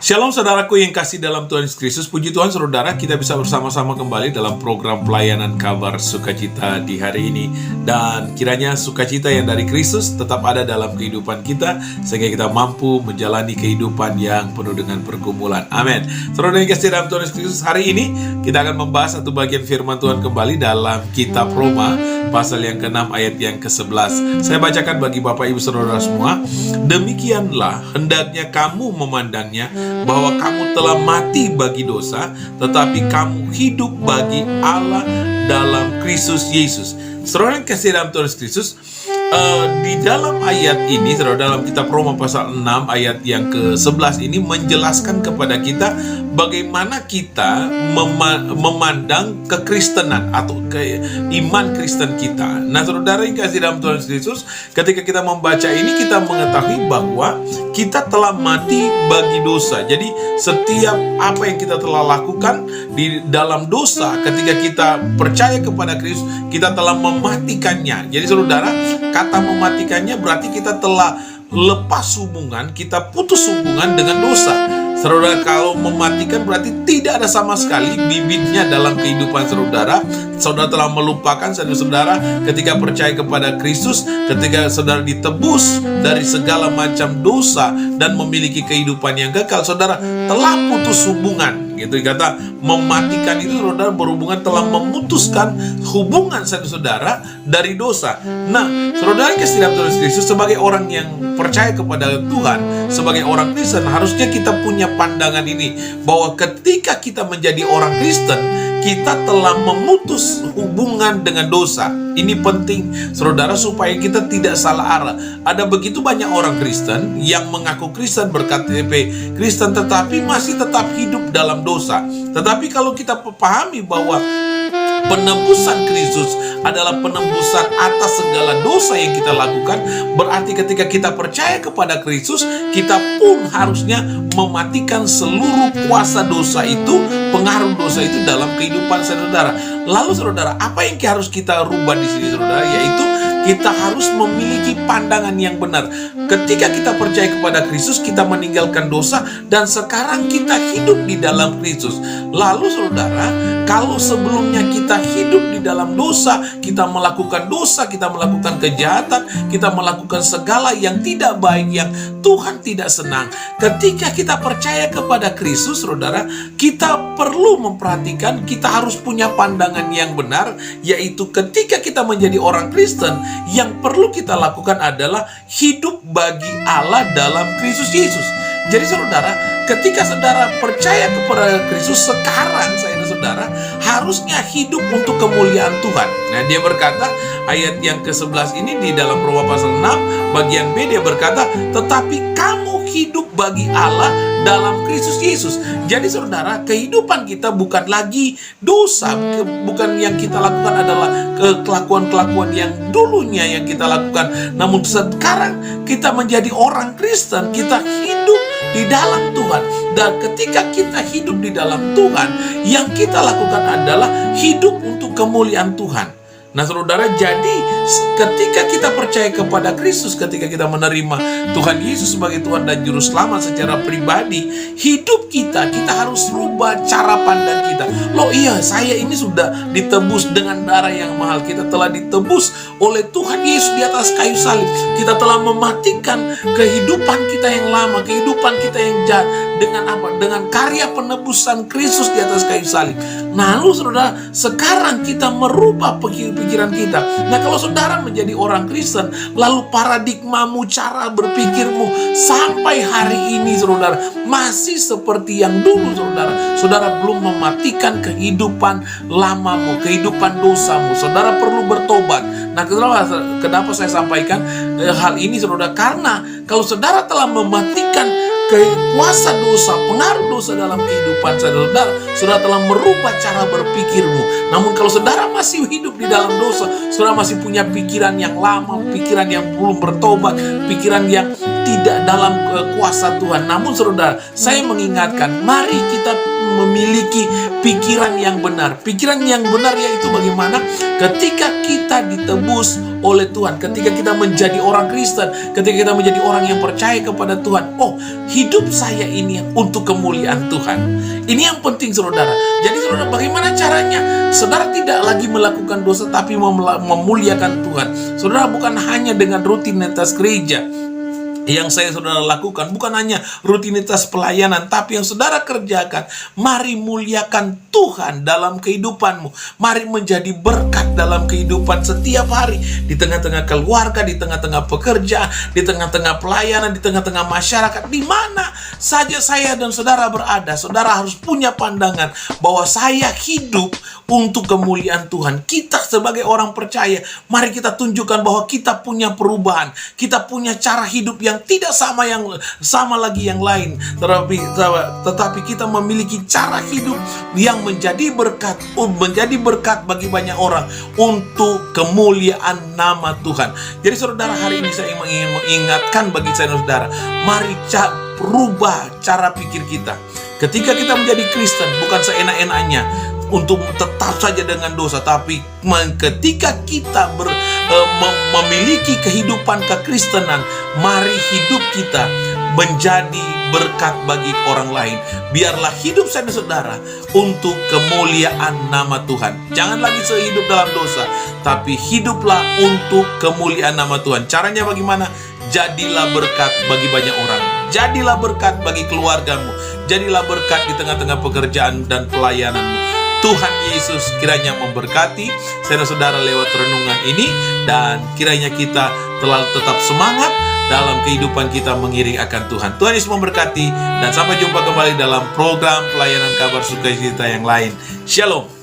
Shalom saudaraku yang kasih dalam Tuhan Yesus Kristus. Puji Tuhan saudara, kita bisa bersama-sama kembali dalam program pelayanan kabar sukacita di hari ini. Dan kiranya sukacita yang dari Kristus tetap ada dalam kehidupan kita, sehingga kita mampu menjalani kehidupan yang penuh dengan pergumulan. Amin. Saudara yang kasih dalam Tuhan Yesus Kristus, hari ini kita akan membahas satu bagian firman Tuhan kembali dalam kitab Roma, pasal yang ke-6 ayat yang ke-11. Saya bacakan bagi Bapak Ibu Saudara semua. Demikianlah hendaknya kamu memandangnya, bahwa kamu telah mati bagi dosa, tetapi kamu hidup bagi Allah dalam Kristus Yesus. Saudara yang kasih dalam Tuhan Yesus Kristus, di dalam ayat ini, saudara, dalam kitab Roma pasal 6 ayat yang ke-11 ini menjelaskan kepada kita bagaimana kita memandang kekristenan atau ke iman Kristen kita. Nah, saudara yang kasih dalam Tuhan Yesus, ketika kita membaca ini, kita mengetahui bahwa kita telah mati bagi dosa. Jadi setiap apa yang kita telah lakukan di dalam dosa, ketika kita percaya kepada Kristus, kita telah mematikannya. Jadi saudara, kata mematikannya berarti kita telah lepas hubungan, kita putus hubungan dengan dosa. Saudara, kalau mematikan berarti tidak ada sama sekali bibitnya dalam kehidupan saudara. Saudara telah melupakan saudara ketika percaya kepada Kristus, ketika saudara ditebus dari segala macam dosa dan memiliki kehidupan yang kekal, saudara telah putus hubungan. Gitu kata mematikan itu, saudara berhubungan telah memutuskan hubungan saudara dari dosa. Nah, saudara kasih dalam Tuhan Yesus, sebagai orang yang percaya kepada Tuhan, sebagai orang Kristen, harusnya kita punya pandangan ini, bahwa ketika kita menjadi orang Kristen, kita telah memutus hubungan dengan dosa. Ini penting, saudara, supaya kita tidak salah arah. Ada begitu banyak orang Kristen yang mengaku Kristen, berKTP Kristen, tetapi masih tetap hidup dalam dosa. Tetapi kalau kita pahami bahwa penebusan Kristus adalah penebusan atas segala dosa yang kita lakukan, berarti ketika kita percaya kepada Kristus, kita pun harusnya mematikan seluruh kuasa dosa itu, pengaruh dosa itu dalam kehidupan saudara. Lalu saudara, apa yang harus kita rubah di sini saudara? Yaitu kita harus memiliki pandangan yang benar. Ketika kita percaya kepada Kristus, kita meninggalkan dosa dan sekarang kita hidup di dalam Kristus. Lalu saudara, kalau sebelumnya kita hidup di dalam dosa, kita melakukan dosa, kita melakukan kejahatan, kita melakukan segala yang tidak baik, yang Tuhan tidak senang. Ketika kita percaya kepada Kristus, saudara, kita perlu memperhatikan, kita harus punya pandangan yang benar, yaitu ketika kita menjadi orang Kristen, yang perlu kita lakukan adalah hidup bagi Allah dalam Kristus Yesus. Jadi saudara, ketika saudara percaya kepada Kristus, sekarang saudara harusnya hidup untuk kemuliaan Tuhan. Nah, dia berkata, ayat yang ke-11 ini di dalam Roma pasal 6 bagian B, dia berkata, tetapi kamu hidup bagi Allah dalam Kristus Yesus. Jadi saudara, kehidupan kita bukan lagi dosa, bukan yang kita lakukan adalah kelakuan-kelakuan yang dulunya yang kita lakukan. Namun sekarang kita menjadi orang Kristen, kita hidup di dalam Tuhan. Dan ketika kita hidup di dalam Tuhan, yang kita lakukan adalah hidup untuk kemuliaan Tuhan. Nah saudara, jadi ketika kita percaya kepada Kristus, ketika kita menerima Tuhan Yesus sebagai Tuhan dan Juru Selamat secara pribadi, hidup kita harus rubah cara pandang kita. Loh iya, saya ini sudah ditebus dengan darah yang mahal. Kita telah ditebus oleh Tuhan Yesus di atas kayu salib. Kita telah mematikan kehidupan kita yang lama, kehidupan kita yang jahat. Dengan apa? Dengan karya penebusan Kristus di atas kayu salib. Nah, lalu saudara, sekarang kita merubah pikiran kita. Nah, kalau saudara menjadi orang Kristen, lalu paradigmamu, cara berpikirmu sampai hari ini saudara masih seperti yang dulu saudara. Saudara belum mematikan kehidupan lamamu, kehidupan dosamu. Saudara perlu bertobat. Nah, kenapa saya sampaikan hal ini saudara? Karena kalau saudara telah mematikan kuasa dosa, pengaruh dosa dalam kehidupan saudara, saudara telah merubah cara berpikirmu. Namun kalau saudara masih hidup di dalam dosa, saudara masih punya pikiran yang lama, pikiran yang belum bertobat, pikiran yang tidak dalam kuasa Tuhan. Namun saudara, saya mengingatkan, mari kita memiliki pikiran yang benar. Pikiran yang benar yaitu bagaimana ketika kita ditebus oleh Tuhan, ketika kita menjadi orang Kristen, ketika kita menjadi orang yang percaya kepada Tuhan. Oh, hidup saya ini untuk kemuliaan Tuhan. Ini yang penting saudara. Jadi saudara, bagaimana caranya? Saudara tidak lagi melakukan dosa tapi memuliakan Tuhan. Saudara, bukan hanya dengan rutinitas gereja yang saudara lakukan, bukan hanya rutinitas pelayanan, tapi yang saudara kerjakan, mari muliakan Tuhan dalam kehidupanmu. Mari menjadi berkat dalam kehidupan setiap hari, di tengah-tengah keluarga, di tengah-tengah pekerjaan, di tengah-tengah pelayanan, di tengah-tengah masyarakat, di mana saja saya dan saudara berada. Saudara harus punya pandangan bahwa saya hidup untuk kemuliaan Tuhan. Kita sebagai orang percaya, mari kita tunjukkan bahwa kita punya perubahan, kita punya cara hidup yang tidak sama lagi yang lain, tetapi kita memiliki cara hidup yang menjadi berkat bagi banyak orang untuk kemuliaan nama Tuhan. Jadi saudara, hari ini saya ingin mengingatkan bagi saya dan saudara, mari rubah cara pikir kita. Ketika kita menjadi Kristen, bukan seenak-enaknya untuk tetap saja dengan dosa, tapi ketika kita memiliki kehidupan kekristenan, mari hidup kita menjadi berkat bagi orang lain. Biarlah hidup saya dan saudara untuk kemuliaan nama Tuhan. Jangan lagi sehidup dalam dosa, tapi hiduplah untuk kemuliaan nama Tuhan. Caranya bagaimana? Jadilah berkat bagi banyak orang. Jadilah berkat bagi keluargamu. Jadilah berkat di tengah-tengah pekerjaan dan pelayananmu. Tuhan Yesus kiranya memberkati saudara-saudara lewat renungan ini, dan kiranya kita tetap semangat dalam kehidupan kita mengiring akan Tuhan. Tuhan Yesus memberkati, dan sampai jumpa kembali dalam program pelayanan kabar sukacita yang lain. Shalom.